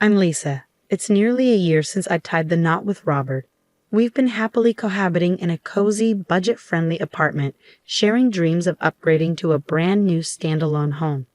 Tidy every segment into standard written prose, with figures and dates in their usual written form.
I'm Lisa. It's nearly a year since I tied the knot with Robert. We've been happily cohabiting in a cozy, budget-friendly apartment, sharing dreams of upgrading to a brand new standalone home.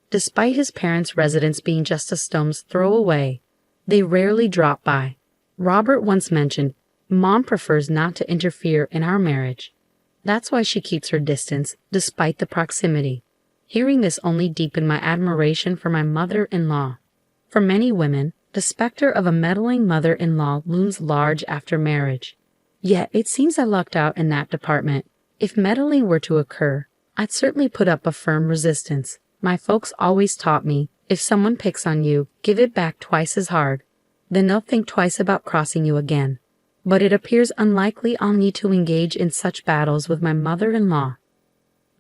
Despite his parents' residence being just a stone's throw away, they rarely drop by. Robert once mentioned, "Mom prefers not to interfere in our marriage. That's why she keeps her distance, despite the proximity." Hearing this only deepened my admiration for my mother-in-law. For many women, the specter of a meddling mother-in-law looms large after marriage. Yet it seems I lucked out in that department. If meddling were to occur, I'd certainly put up a firm resistance. My folks always taught me, if someone picks on you, give it back twice as hard. Then they'll think twice about crossing you again. But it appears unlikely I'll need to engage in such battles with my mother-in-law.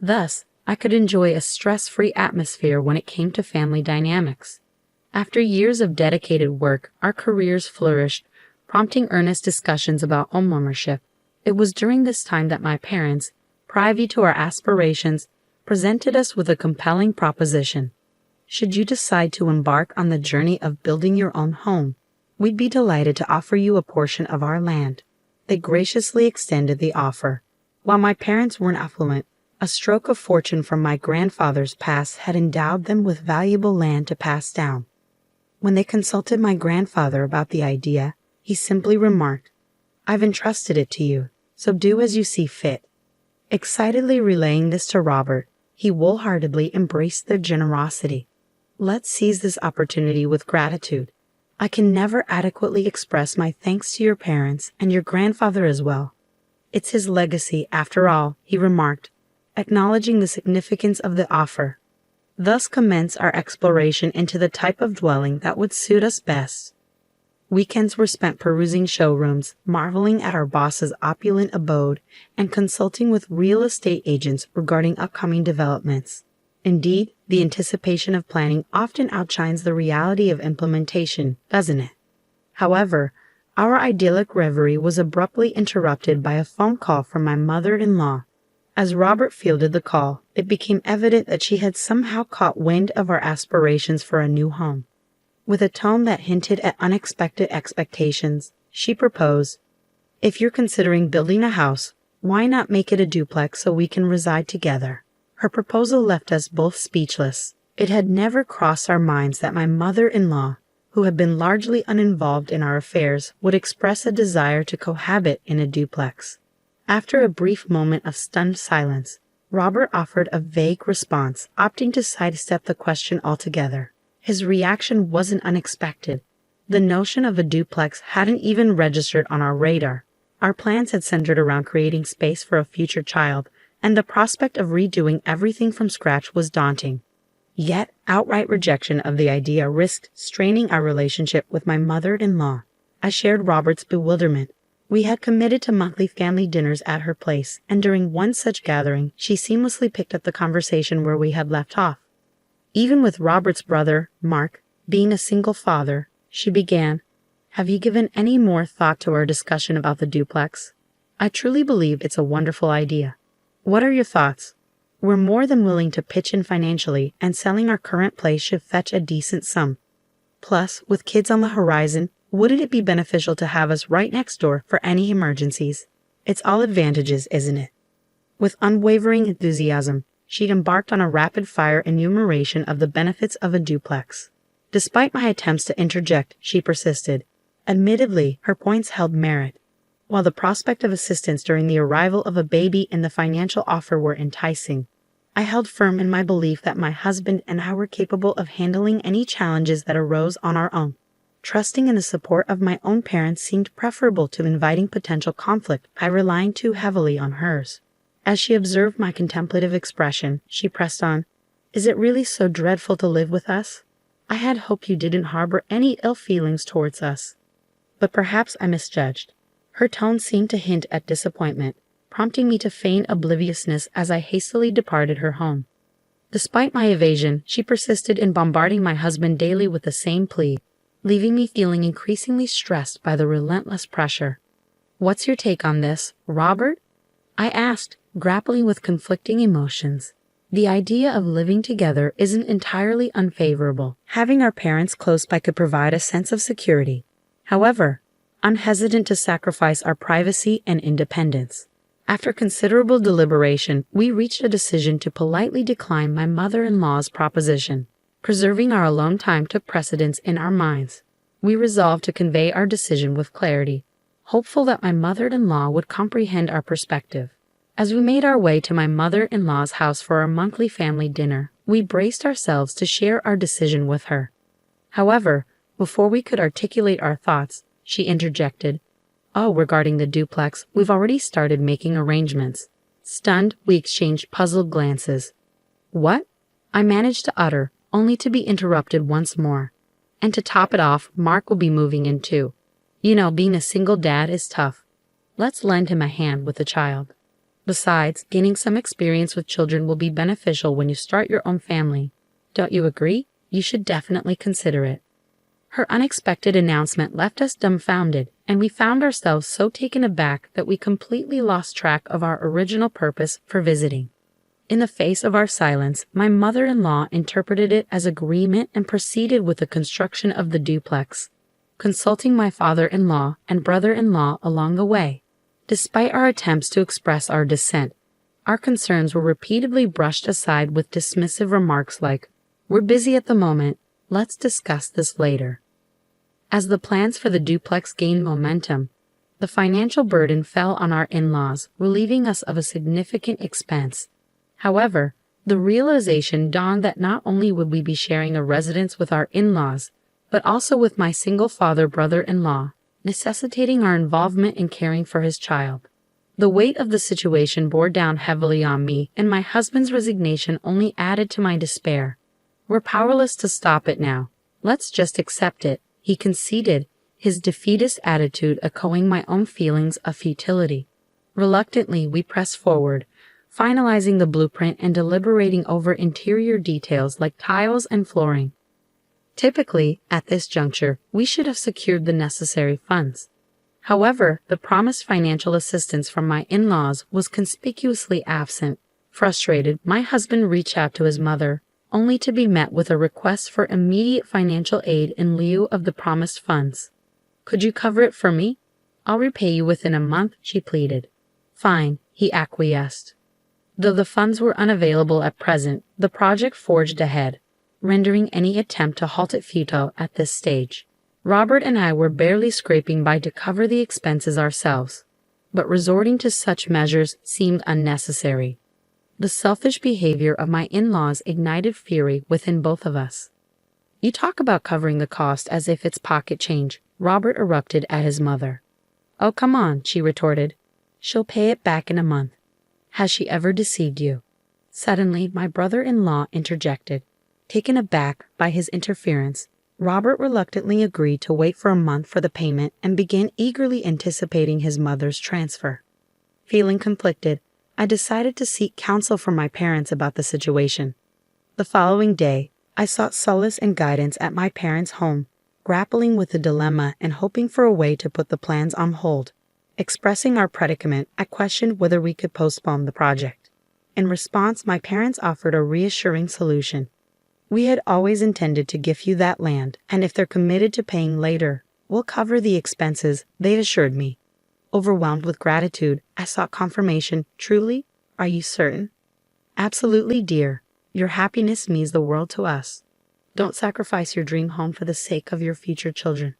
Thus, I could enjoy a stress-free atmosphere when it came to family dynamics. After years of dedicated work, our careers flourished, prompting earnest discussions about homeownership. It was during this time that my parents, privy to our aspirations, presented us with a compelling proposition. Should you decide to embark on the journey of building your own home, we'd be delighted to offer you a portion of our land. They graciously extended the offer. While my parents weren't affluent, a stroke of fortune from my grandfather's past had endowed them with valuable land to pass down. When they consulted my grandfather about the idea, he simply remarked, "I've entrusted it to you, so do as you see fit." Excitedly relaying this to Robert, he wholeheartedly embraced their generosity. Let's seize this opportunity with gratitude. I can never adequately express my thanks to your parents and your grandfather as well. It's his legacy, after all, he remarked, acknowledging the significance of the offer. Thus commenced our exploration into the type of dwelling that would suit us best. Weekends were spent perusing showrooms, marveling at our boss's opulent abode, and consulting with real estate agents regarding upcoming developments. Indeed, the anticipation of planning often outshines the reality of implementation, doesn't it? However, our idyllic reverie was abruptly interrupted by a phone call from my mother-in-law. As Robert fielded the call, it became evident that she had somehow caught wind of our aspirations for a new home. With a tone that hinted at unexpected expectations, she proposed, "If you're considering building a house, why not make it a duplex so we can reside together?" Her proposal left us both speechless. It had never crossed our minds that my mother-in-law, who had been largely uninvolved in our affairs, would express a desire to cohabit in a duplex. After a brief moment of stunned silence, Robert offered a vague response, opting to sidestep the question altogether. His reaction wasn't unexpected. The notion of a duplex hadn't even registered on our radar. Our plans had centered around creating space for a future child, and the prospect of redoing everything from scratch was daunting. Yet, outright rejection of the idea risked straining our relationship with my mother-in-law. I shared Robert's bewilderment. We had committed to monthly family dinners at her place, and during one such gathering, she seamlessly picked up the conversation where we had left off. Even with Robert's brother, Mark, being a single father, she began, "Have you given any more thought to our discussion about the duplex? I truly believe it's a wonderful idea. What are your thoughts? We're more than willing to pitch in financially, and selling our current place should fetch a decent sum. Plus, with kids on the horizon, wouldn't it be beneficial to have us right next door for any emergencies? It's all advantages, isn't it?" With unwavering enthusiasm, she'd embarked on a rapid-fire enumeration of the benefits of a duplex. Despite my attempts to interject, she persisted. Admittedly, her points held merit. While the prospect of assistance during the arrival of a baby and the financial offer were enticing, I held firm in my belief that my husband and I were capable of handling any challenges that arose on our own. Trusting in the support of my own parents seemed preferable to inviting potential conflict by relying too heavily on hers. As she observed my contemplative expression, she pressed on, "Is it really so dreadful to live with us? I had hoped you didn't harbor any ill feelings towards us." But perhaps I misjudged. Her tone seemed to hint at disappointment, prompting me to feign obliviousness as I hastily departed her home. Despite my evasion, she persisted in bombarding my husband daily with the same plea, leaving me feeling increasingly stressed by the relentless pressure. "What's your take on this, Robert?" I asked, grappling with conflicting emotions. The idea of living together isn't entirely unfavorable. Having our parents close by could provide a sense of security. However, I'm hesitant to sacrifice our privacy and independence. After considerable deliberation, we reached a decision to politely decline my mother-in-law's proposition. Preserving our alone time took precedence in our minds. We resolved to convey our decision with clarity, hopeful that my mother-in-law would comprehend our perspective. As we made our way to my mother-in-law's house for our monthly family dinner, we braced ourselves to share our decision with her. However, before we could articulate our thoughts, she interjected, "Oh, regarding the duplex, we've already started making arrangements." Stunned, we exchanged puzzled glances. "What?" I managed to utter, only to be interrupted once more. "And to top it off, Mark will be moving in too. You know, being a single dad is tough. Let's lend him a hand with the child. Besides, gaining some experience with children will be beneficial when you start your own family. Don't you agree? You should definitely consider it." Her unexpected announcement left us dumbfounded, and we found ourselves so taken aback that we completely lost track of our original purpose for visiting. In the face of our silence, my mother-in-law interpreted it as agreement and proceeded with the construction of the duplex, consulting my father-in-law and brother-in-law along the way. Despite our attempts to express our dissent, our concerns were repeatedly brushed aside with dismissive remarks like, "We're busy at the moment, let's discuss this later." As the plans for the duplex gained momentum, the financial burden fell on our in-laws, relieving us of a significant expense. However, the realization dawned that not only would we be sharing a residence with our in-laws, but also with my single father brother-in-law, necessitating our involvement in caring for his child. The weight of the situation bore down heavily on me, and my husband's resignation only added to my despair. "We're powerless to stop it now. Let's just accept it," he conceded, his defeatist attitude echoing my own feelings of futility. Reluctantly, we pressed forward, finalizing the blueprint and deliberating over interior details like tiles and flooring. Typically, at this juncture, we should have secured the necessary funds. However, the promised financial assistance from my in-laws was conspicuously absent. Frustrated, my husband reached out to his mother, only to be met with a request for immediate financial aid in lieu of the promised funds. "Could you cover it for me? I'll repay you within a month," she pleaded. "Fine," he acquiesced. Though the funds were unavailable at present, the project forged ahead, rendering any attempt to halt it futile at this stage. Robert and I were barely scraping by to cover the expenses ourselves, but resorting to such measures seemed unnecessary. The selfish behavior of my in-laws ignited fury within both of us. "You talk about covering the cost as if it's pocket change," Robert erupted at his mother. "Oh, come on," she retorted. "She'll pay it back in a month. Has she ever deceived you?" Suddenly, my brother-in-law interjected. Taken aback by his interference, Robert reluctantly agreed to wait for a month for the payment and began eagerly anticipating his mother's transfer. Feeling conflicted, I decided to seek counsel from my parents about the situation. The following day, I sought solace and guidance at my parents' home, grappling with the dilemma and hoping for a way to put the plans on hold. Expressing our predicament, I questioned whether we could postpone the project. In response, my parents offered a reassuring solution. "We had always intended to give you that land, and if they're committed to paying later, we'll cover the expenses," they assured me. Overwhelmed with gratitude, I sought confirmation. "Truly? Are you certain?" "Absolutely, dear. Your happiness means the world to us. Don't sacrifice your dream home for the sake of your future children.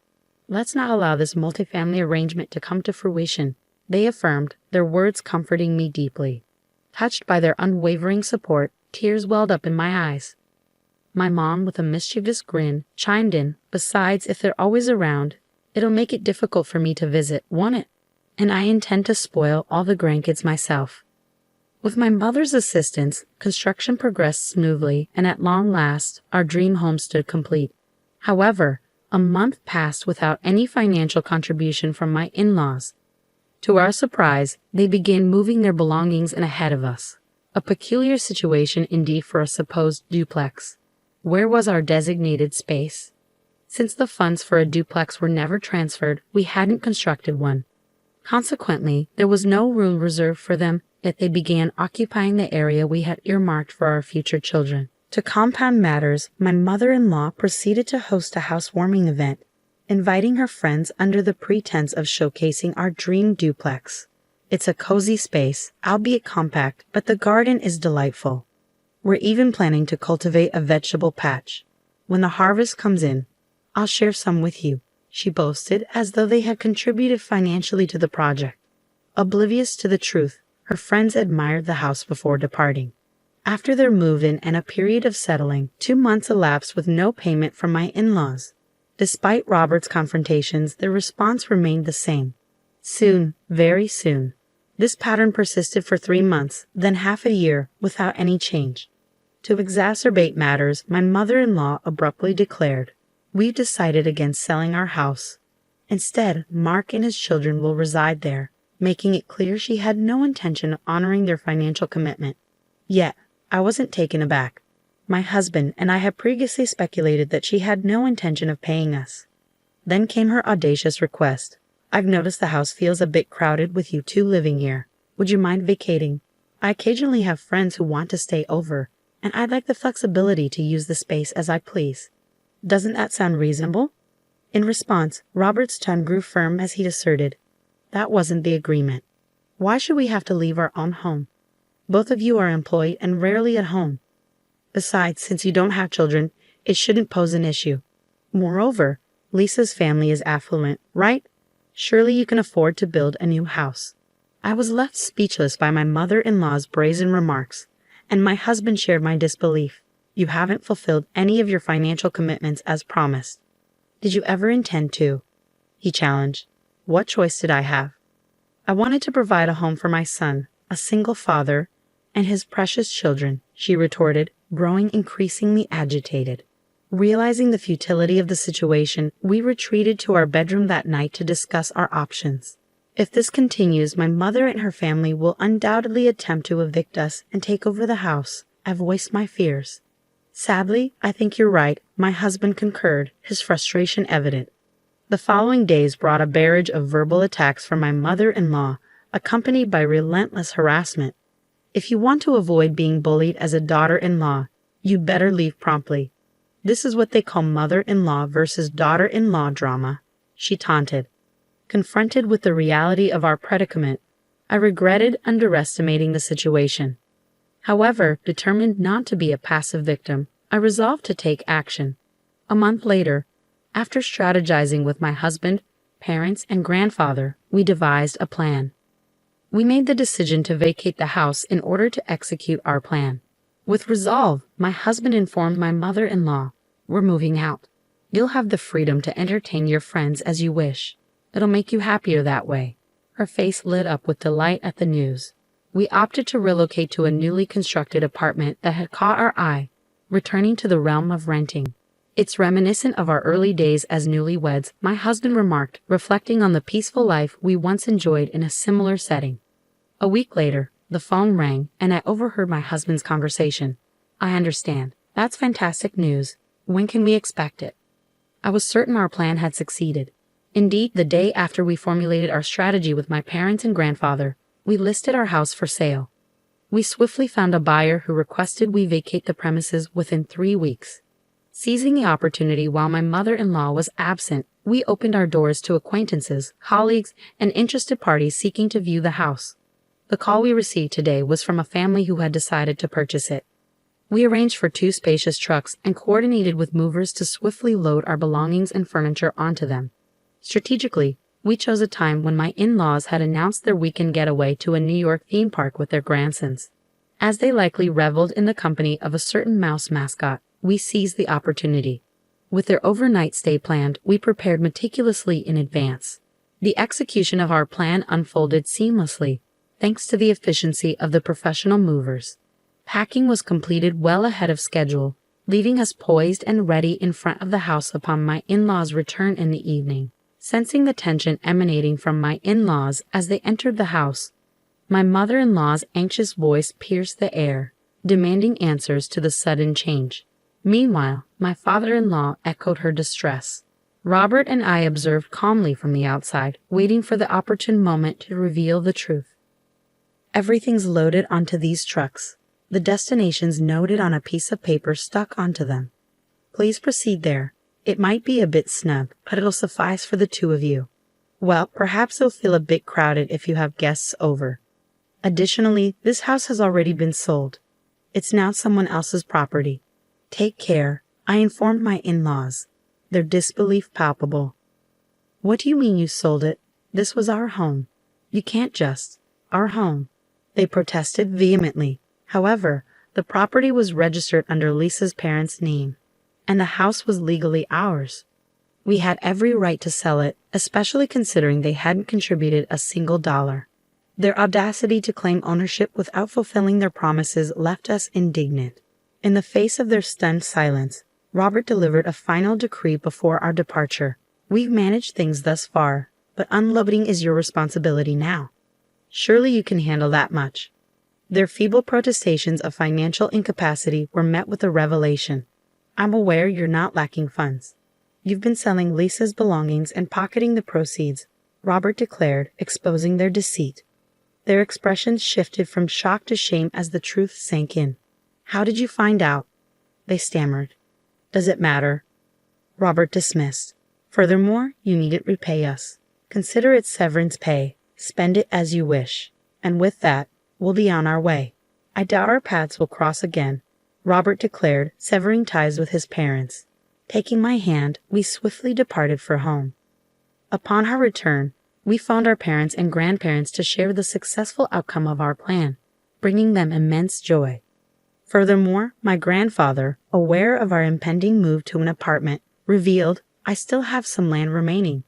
Let's not allow this multifamily arrangement to come to fruition," they affirmed, their words comforting me deeply. Touched by their unwavering support, tears welled up in my eyes. My mom, with a mischievous grin, chimed in, "Besides, if they're always around, it'll make it difficult for me to visit, won't it? And I intend to spoil all the grandkids myself." With my mother's assistance, construction progressed smoothly, and at long last, our dream home stood complete. However, a month passed without any financial contribution from my in-laws. To our surprise, they began moving their belongings in ahead of us. A peculiar situation indeed for a supposed duplex. Where was our designated space? Since the funds for a duplex were never transferred, we hadn't constructed one. Consequently, there was no room reserved for them yet they began occupying the area we had earmarked for our future children. To compound matters, my mother-in-law proceeded to host a housewarming event, inviting her friends under the pretense of showcasing our dream duplex. It's a cozy space, albeit compact, but the garden is delightful. We're even planning to cultivate a vegetable patch. When the harvest comes in, I'll share some with you, she boasted, as though they had contributed financially to the project. Oblivious to the truth, her friends admired the house before departing. After their move-in and a period of settling, 2 months elapsed with no payment from my in-laws. Despite Robert's confrontations, their response remained the same. Soon, very soon. This pattern persisted for 3 months, then half a year, without any change. To exacerbate matters, my mother-in-law abruptly declared, "We've decided against selling our house. Instead, Mark and his children will reside there," making it clear she had no intention of honoring their financial commitment. Yet, I wasn't taken aback. My husband and I had previously speculated that she had no intention of paying us. Then came her audacious request. "I've noticed the house feels a bit crowded with you two living here. Would you mind vacating? I occasionally have friends who want to stay over, and I'd like the flexibility to use the space as I please. Doesn't that sound reasonable?" In response, Robert's tone grew firm as he asserted, "That wasn't the agreement. Why should we have to leave our own home? Both of you are employed and rarely at home. Besides, since you don't have children, it shouldn't pose an issue. Moreover, Lisa's family is affluent, right? Surely you can afford to build a new house." I was left speechless by my mother-in-law's brazen remarks, and my husband shared my disbelief. "You haven't fulfilled any of your financial commitments as promised." "Did you ever intend to?" he challenged. What choice did I have? I wanted to provide a home for my son, a single father, and his precious children, she retorted, growing increasingly agitated. Realizing the futility of the situation, we retreated to our bedroom that night to discuss our options. If this continues, my mother and her family will undoubtedly attempt to evict us and take over the house. I voiced my fears. "Sadly, I think you're right," my husband concurred, his frustration evident. The following days brought a barrage of verbal attacks from my mother-in-law, accompanied by relentless harassment. "If you want to avoid being bullied as a daughter-in-law, you'd better leave promptly. This is what they call mother-in-law versus daughter-in-law drama," she taunted. Confronted with the reality of our predicament, I regretted underestimating the situation. However, determined not to be a passive victim, I resolved to take action. A month later, after strategizing with my husband, parents, and grandfather, we devised a plan. We made the decision to vacate the house in order to execute our plan. With resolve, my husband informed my mother-in-law, "We're moving out. You'll have the freedom to entertain your friends as you wish. It'll make you happier that way." Her face lit up with delight at the news. We opted to relocate to a newly constructed apartment that had caught our eye, returning to the realm of renting. "It's reminiscent of our early days as newlyweds," my husband remarked, reflecting on the peaceful life we once enjoyed in a similar setting. A week later, the phone rang, and I overheard my husband's conversation. "I understand. That's fantastic news. When can we expect it?" I was certain our plan had succeeded. Indeed, the day after we formulated our strategy with my parents and grandfather, we listed our house for sale. We swiftly found a buyer who requested we vacate the premises within 3 weeks. Seizing the opportunity while my mother-in-law was absent, we opened our doors to acquaintances, colleagues, and interested parties seeking to view the house. The call we received today was from a family who had decided to purchase it. We arranged for 2 spacious trucks and coordinated with movers to swiftly load our belongings and furniture onto them. Strategically, we chose a time when my in-laws had announced their weekend getaway to a New York theme park with their grandsons. As they likely reveled in the company of a certain mouse mascot, we seized the opportunity. With their overnight stay planned, we prepared meticulously in advance. The execution of our plan unfolded seamlessly, thanks to the efficiency of the professional movers. Packing was completed well ahead of schedule, leaving us poised and ready in front of the house upon my in-laws' return in the evening. Sensing the tension emanating from my in-laws as they entered the house, my mother-in-law's anxious voice pierced the air, demanding answers to the sudden change. Meanwhile, my father-in-law echoed her distress. Robert and I observed calmly from the outside, waiting for the opportune moment to reveal the truth. Everything's loaded onto these trucks. The destination's noted on a piece of paper stuck onto them. Please proceed there. It might be a bit snug, but it'll suffice for the two of you. Well, perhaps it'll feel a bit crowded if you have guests over. Additionally, this house has already been sold. It's now someone else's property. Take care. I informed my in-laws. Their disbelief palpable. What do you mean you sold it? This was our home. You can't just. Our home. They protested vehemently. However, the property was registered under Lisa's parents' name, and the house was legally ours. We had every right to sell it, especially considering they hadn't contributed a single dollar. Their audacity to claim ownership without fulfilling their promises left us indignant. In the face of their stunned silence, Robert delivered a final decree before our departure. We've managed things thus far, but unloading is your responsibility now. Surely you can handle that much. Their feeble protestations of financial incapacity were met with a revelation. I'm aware you're not lacking funds. You've been selling Lisa's belongings and pocketing the proceeds, Robert declared, exposing their deceit. Their expressions shifted from shock to shame as the truth sank in. How did you find out? They stammered. Does it matter? Robert dismissed. Furthermore, you needn't repay us. Consider it severance pay. Spend it as you wish. And with that, we'll be on our way. I doubt our paths will cross again, Robert declared, severing ties with his parents. Taking my hand, we swiftly departed for home. Upon our return, we found our parents and grandparents to share the successful outcome of our plan, bringing them immense joy. Furthermore, my grandfather, aware of our impending move to an apartment, revealed, I still have some land remaining.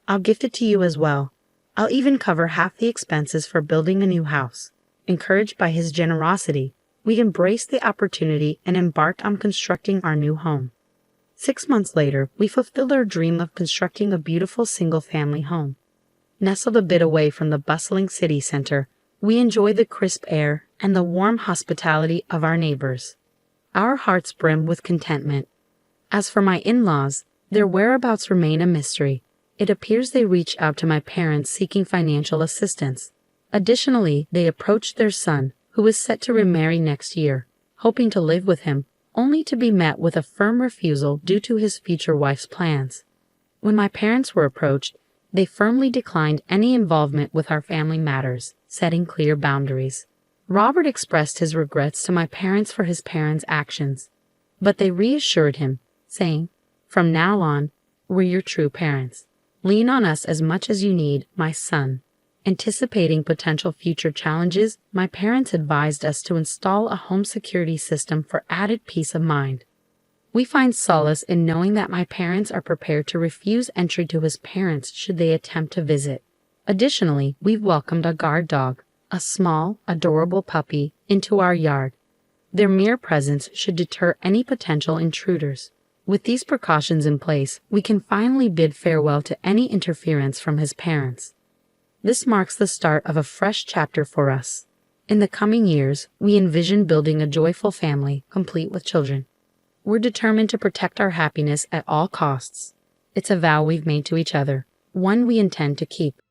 I'll gift it to you as well. I'll even cover half the expenses for building a new house. Encouraged by his generosity, we embraced the opportunity and embarked on constructing our new home. 6 months later, we fulfilled our dream of constructing a beautiful single-family home. Nestled a bit away from the bustling city center, we enjoy the crisp air and the warm hospitality of our neighbors. Our hearts brim with contentment. As for my in-laws, their whereabouts remain a mystery. It appears they reached out to my parents seeking financial assistance. Additionally, they approached their son, who is set to remarry next year, hoping to live with him, only to be met with a firm refusal due to his future wife's plans. When my parents were approached, they firmly declined any involvement with our family matters, setting clear boundaries. Robert expressed his regrets to my parents for his parents' actions, but they reassured him, saying, "From now on, we're your true parents. Lean on us as much as you need, my son." Anticipating potential future challenges, my parents advised us to install a home security system for added peace of mind. We find solace in knowing that my parents are prepared to refuse entry to his parents should they attempt to visit. Additionally, we've welcomed a guard dog, a small, adorable puppy, into our yard. Their mere presence should deter any potential intruders. With these precautions in place, we can finally bid farewell to any interference from his parents. This marks the start of a fresh chapter for us. In the coming years, we envision building a joyful family, complete with children. We're determined to protect our happiness at all costs. It's a vow we've made to each other, one we intend to keep.